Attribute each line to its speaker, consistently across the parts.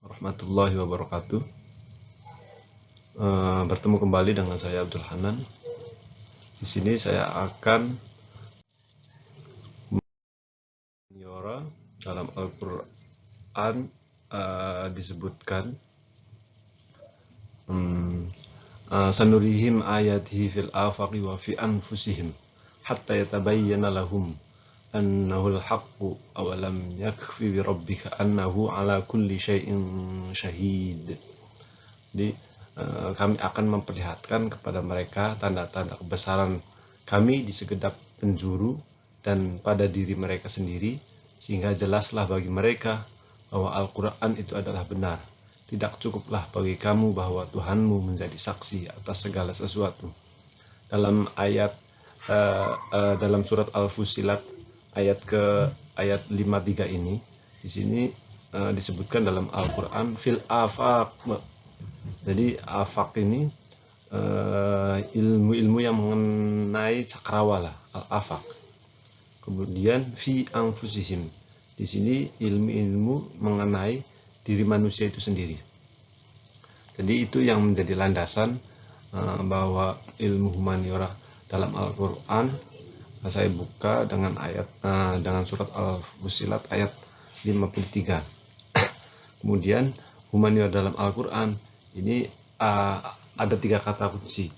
Speaker 1: Warahmatullahi wabarakatuh. Bertemu kembali dengan saya Abdul Hanan. Di sini saya akan menyora dalam Al-Quran disebutkan sanurihim ayatihi fil afaqi wa fi anfusihim hatta yatabayyana lahum annahul haqqu awalam yakfi bi rabbika annahu ala kulli syai'in syahid. Jadi kami akan memperlihatkan kepada mereka tanda-tanda kebesaran kami di segenap penjuru dan pada diri mereka sendiri, sehingga jelaslah bagi mereka bahwa Al-Quran itu adalah benar. Tidak cukuplah bagi kamu bahwa Tuhanmu menjadi saksi atas segala sesuatu. Dalam dalam surat Al-Fussilat ayat 53 ini, di sini disebutkan dalam Al-Quran fil afaq. Jadi afaq ini ilmu-ilmu yang mengenai cakrawala, al-afaq. Kemudian fi anfusihim, di sini ilmu-ilmu mengenai diri manusia itu sendiri. Jadi itu yang menjadi landasan bahwa ilmu humaniora dalam Al-Quran. Saya buka dengan dengan surat Al-Fussilat ayat 53. Kemudian humaniora dalam Al-Quran ini ada 3 kata kunci.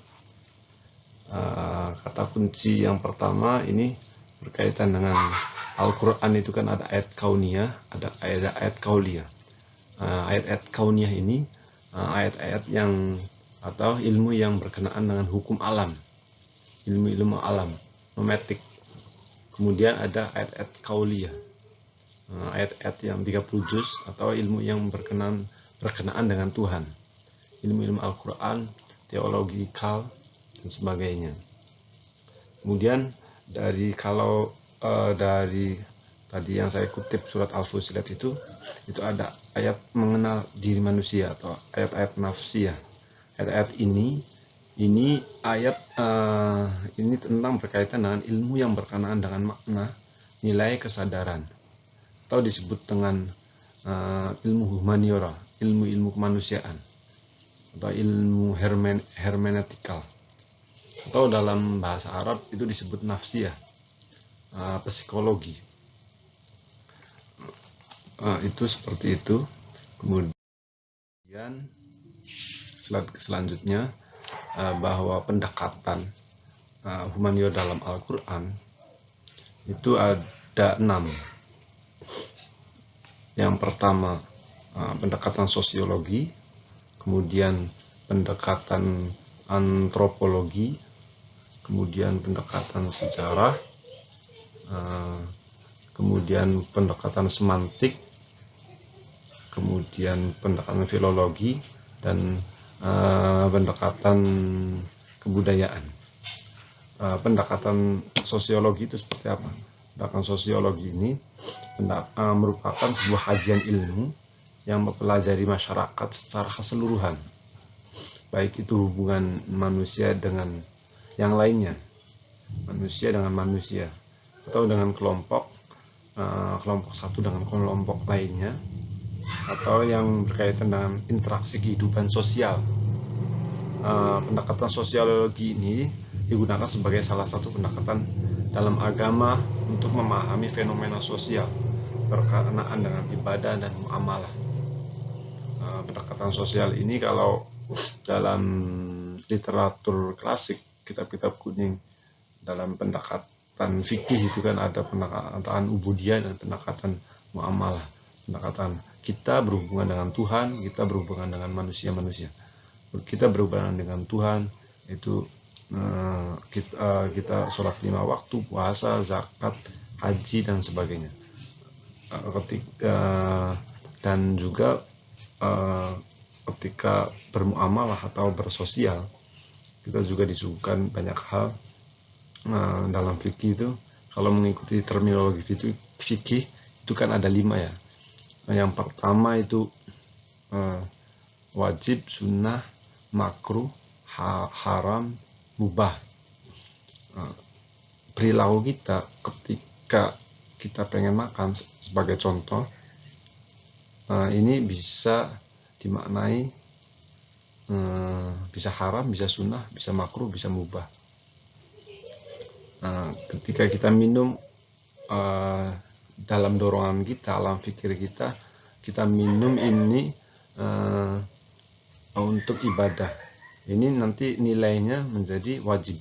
Speaker 1: Kata kunci yang pertama ini berkaitan dengan Al-Quran. Itu kan ada ayat kauniyah, ada ayat kauliyah. Ayat-ayat kauniyah ini ayat-ayat yang atau ilmu yang berkenaan dengan hukum alam, ilmu-ilmu alam, nometik. Kemudian ada ayat-ayat kauliyah, ayat-ayat yang 30 juz atau ilmu yang berkenaan dengan Tuhan, ilmu-ilmu Al-Quran, teologikal dan sebagainya. Kemudian dari tadi yang saya kutip surat Al-Fussilat itu ada ayat mengenal diri manusia atau ayat-ayat nafsiyah. Ayat-ayat ini ayat ini tentang berkaitan dengan ilmu yang berkenaan dengan makna, nilai, kesadaran, atau disebut dengan ilmu humaniora, ilmu-ilmu kemanusiaan, atau ilmu hermeneutikal, atau dalam bahasa Arab itu disebut nafsiyah, psikologi. Itu seperti itu. Kemudian selanjutnya bahwa pendekatan humaniora dalam Al-Quran itu ada 6. Yang pertama pendekatan sosiologi, kemudian pendekatan antropologi, kemudian pendekatan sejarah, kemudian pendekatan semantik, kemudian pendekatan filologi, dan pendekatan kebudayaan. Pendekatan sosiologi itu seperti apa? Pendekatan sosiologi ini merupakan sebuah kajian ilmu yang mempelajari masyarakat secara keseluruhan, baik itu hubungan manusia dengan yang lainnya, manusia dengan manusia, atau dengan kelompok satu dengan kelompok lainnya, atau yang berkaitan dengan interaksi kehidupan sosial. Pendekatan sosiologi ini digunakan sebagai salah satu pendekatan dalam agama untuk memahami fenomena sosial berkenaan dengan ibadah dan muamalah. Pendekatan sosial ini kalau dalam literatur klasik, kitab-kitab kuning, dalam pendekatan fikih itu kan ada pendekatan ubudiyah dan pendekatan muamalah. Pendekatan kita berhubungan dengan Tuhan, kita berhubungan dengan manusia-manusia. Kita berhubungan dengan Tuhan itu kita sholat 5 waktu, puasa, zakat, haji dan sebagainya. Dan juga ketika bermuamalah atau bersosial, kita juga disuguhkan banyak hal dalam fikih itu. Kalau mengikuti terminologi fikih itu kan ada 5 ya. Yang pertama itu wajib, sunnah, makruh, haram, mubah. Perilaku kita ketika kita pengen makan, sebagai contoh, ini bisa dimaknai bisa haram, bisa sunnah, bisa makruh, bisa mubah. Ketika kita minum dalam dorongan kita, alam pikir kita minum ini untuk ibadah. Ini nanti nilainya menjadi wajib.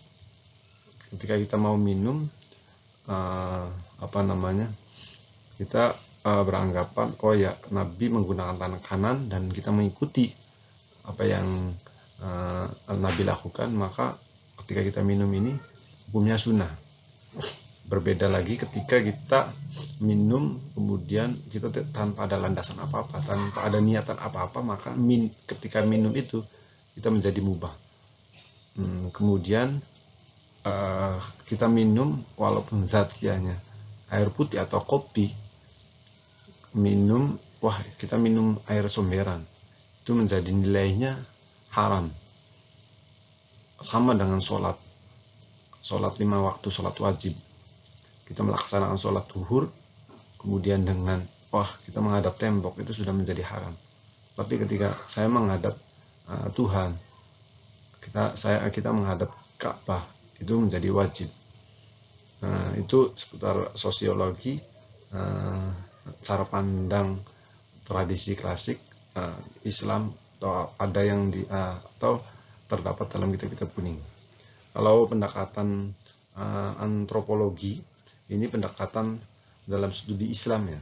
Speaker 1: Ketika kita mau minum, kita beranggapan, oh ya, Nabi menggunakan tangan kanan dan kita mengikuti apa yang Nabi lakukan, maka ketika kita minum ini hukumnya sunnah. Berbeda lagi ketika kita minum kemudian kita tanpa ada landasan apa-apa, tanpa ada niatan apa-apa, maka ketika minum itu kita menjadi mubah. Kemudian kita minum walaupun zatianya air putih atau kopi, kita minum air somberan, itu menjadi nilainya haram. Sama dengan sholat 5 waktu, sholat wajib. Kita melaksanakan sholat zuhur, kemudian dengan kita menghadap tembok, itu sudah menjadi haram. Tapi ketika saya menghadap Tuhan, kita menghadap Ka'bah, itu menjadi wajib. Itu seputar sosiologi, cara pandang tradisi klasik Islam, atau ada yang atau terdapat dalam kitab-kitab kuning. Kalau pendekatan antropologi, ini pendekatan dalam studi Islam ya,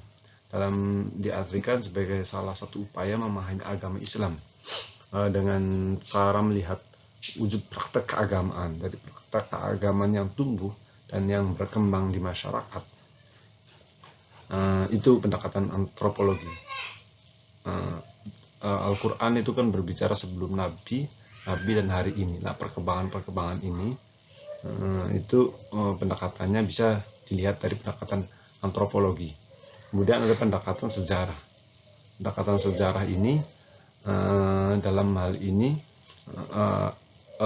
Speaker 1: diartikan sebagai salah satu upaya memahami agama Islam dengan cara melihat wujud praktek keagamaan, dari praktek keagamaan yang tumbuh dan yang berkembang di masyarakat. Itu pendekatan antropologi. Al-Quran itu kan berbicara sebelum Nabi dan hari ini. Nah, perkembangan ini itu pendekatannya bisa dilihat dari pendekatan antropologi. Kemudian ada pendekatan sejarah. Pendekatan sejarah ini dalam hal ini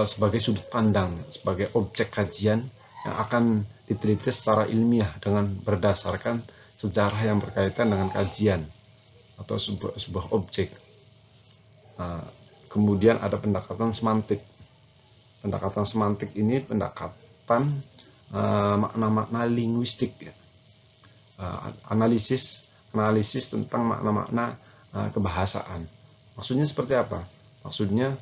Speaker 1: sebagai sudut pandang, sebagai objek kajian yang akan diteliti secara ilmiah dengan berdasarkan sejarah yang berkaitan dengan kajian atau sebuah objek. Kemudian ada pendekatan semantik. Pendekatan semantik ini pendekatan makna-makna linguistik, ya. Analisis tentang makna-makna kebahasaan. Maksudnya seperti apa? Maksudnya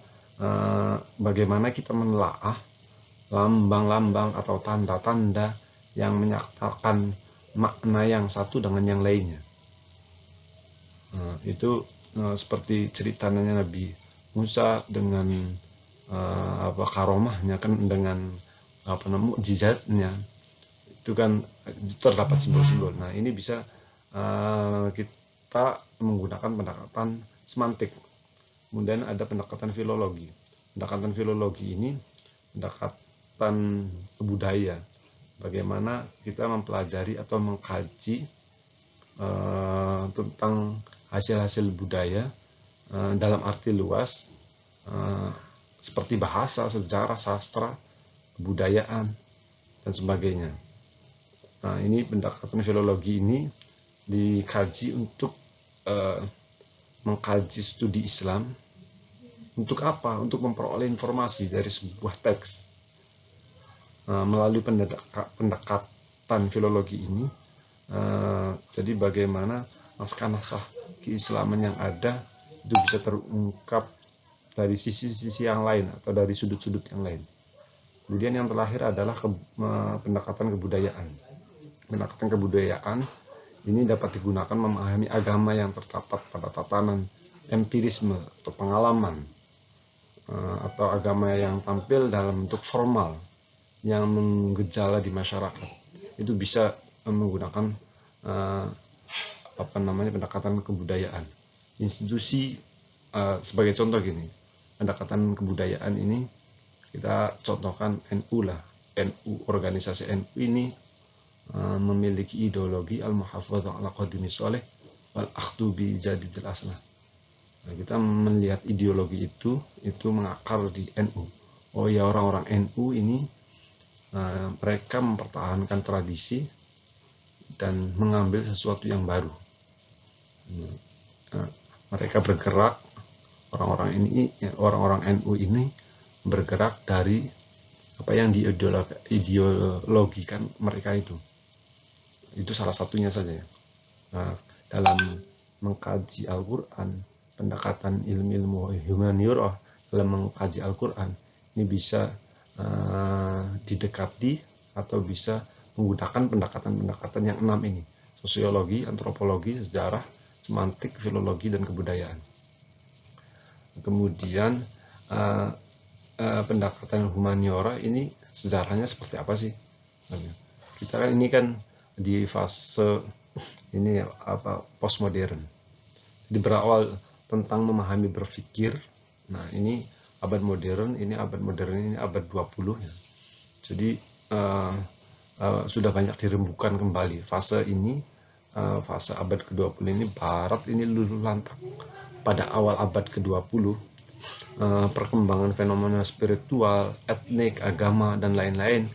Speaker 1: bagaimana kita menelaah lambang-lambang atau tanda-tanda yang menyatakan makna yang satu dengan yang lainnya. Itu seperti ceritanya Nabi Musa dengan karomahnya, kan dengan mukjizatnya, itu kan terdapat simbol-simbol. Nah, ini bisa kita menggunakan pendekatan semantik. Kemudian ada pendekatan filologi. Pendekatan filologi ini pendekatan budaya. Bagaimana kita mempelajari atau mengkaji tentang hasil-hasil budaya dalam arti luas, seperti bahasa, sejarah, sastra, kebudayaan, dan sebagainya. Nah, ini pendekatan filologi ini dikaji untuk mengkaji studi Islam. Untuk apa? Untuk memperoleh informasi dari sebuah teks. Melalui pendekatan filologi ini, jadi bagaimana naskah-naskah keislaman yang ada itu bisa terungkap dari sisi-sisi yang lain atau dari sudut-sudut yang lain. Kemudian yang terakhir adalah pendekatan kebudayaan. Pendekatan kebudayaan ini dapat digunakan memahami agama yang terdapat pada tatanan empirisme atau pengalaman, atau agama yang tampil dalam bentuk formal yang menggejala di masyarakat. Itu bisa menggunakan pendekatan kebudayaan. Institusi, sebagai contoh gini, pendekatan kebudayaan ini kita contohkan NU lah. Organisasi NU ini memiliki ideologi al-muhafadzah ala qadimi sholeh wal akhdu bi jadidil aslah. Nah, kita melihat ideologi itu mengakar di NU. Oh ya, orang-orang NU ini mereka mempertahankan tradisi dan mengambil sesuatu yang baru. mereka bergerak, orang-orang NU ini bergerak dari apa yang diideologikan mereka itu salah satunya saja. Nah, dalam mengkaji Al-Quran, pendekatan ilmu humaniora dalam mengkaji Al-Quran ini bisa didekati atau bisa menggunakan pendekatan-pendekatan yang 6 ini: sosiologi, antropologi, sejarah, semantik, filologi, dan kebudayaan. Kemudian pendekatan humaniora ini sejarahnya seperti apa sih? Kita kan ini kan di fase ini postmodern. Jadi berawal tentang memahami berpikir. Nah, ini abad modern, ini abad 20 ya. Jadi sudah banyak dirembukan kembali fase ini. Fase abad ke-20 ini Barat ini luluh lantak pada awal abad ke-20. Perkembangan fenomena spiritual, etnik, agama, dan lain-lain,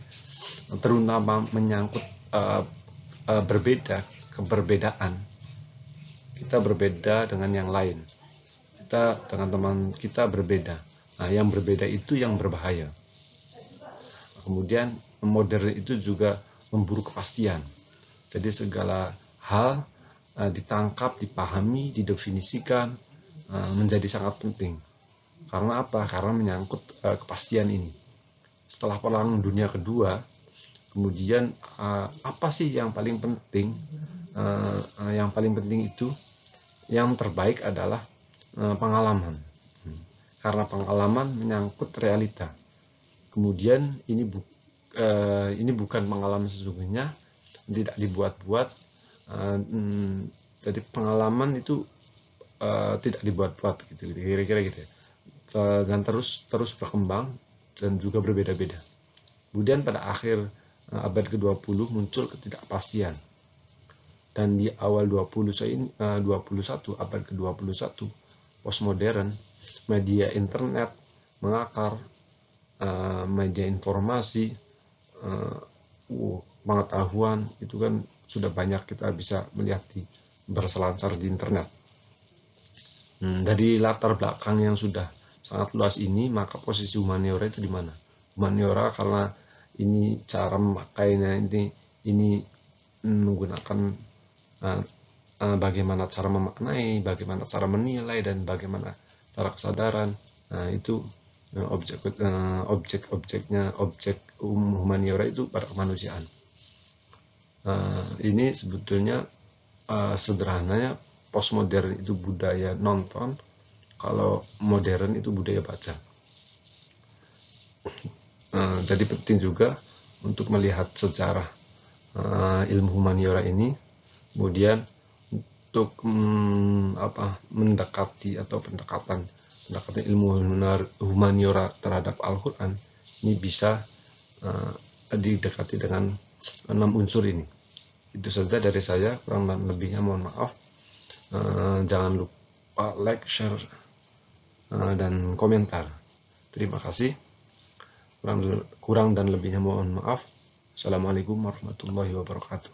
Speaker 1: terutama menyangkut keberbedaan. Kita berbeda dengan yang lain. Kita dengan teman kita berbeda. Nah, yang berbeda itu yang berbahaya. Kemudian modern itu juga memburu kepastian. Jadi segala hal ditangkap, dipahami, didefinisikan menjadi sangat penting. Karena apa? Karena menyangkut kepastian ini. Setelah Perang Dunia Kedua, kemudian apa sih yang paling penting? Yang paling penting itu, yang terbaik adalah pengalaman. Karena pengalaman menyangkut realita. Kemudian ini bukan pengalaman sesungguhnya, tidak dibuat-buat. Jadi pengalaman itu tidak dibuat-buat, gitu, kira-kira gitu ya. Dan terus berkembang dan juga berbeda-beda. Kemudian pada akhir abad ke-20 muncul ketidakpastian. Dan di awal 21 abad ke-21 postmodern, media internet mengakar, media informasi, pengetahuan itu kan sudah banyak kita bisa melihat berselancar di internet. Dari latar belakang yang sudah sangat luas ini, maka posisi humaniora itu di mana? Humaniora karena ini cara memakainya ini menggunakan bagaimana cara memaknai, bagaimana cara menilai, dan bagaimana cara kesadaran. Nah, itu objek humaniora itu pada kemanusiaan. Ini sebetulnya sederhananya postmodern itu budaya nonton, kalau modern itu budaya baca. Jadi penting juga untuk melihat sejarah ilmu humaniora ini, kemudian untuk mendekati atau pendekatan ilmu humaniora terhadap Al-Quran ini bisa didekati dengan 6 unsur ini. Itu saja dari saya, kurang dan lebihnya mohon maaf. Jangan lupa like, share, dan komentar. Terima kasih. Kurang dan lebihnya mohon maaf. Assalamualaikum warahmatullahi wabarakatuh.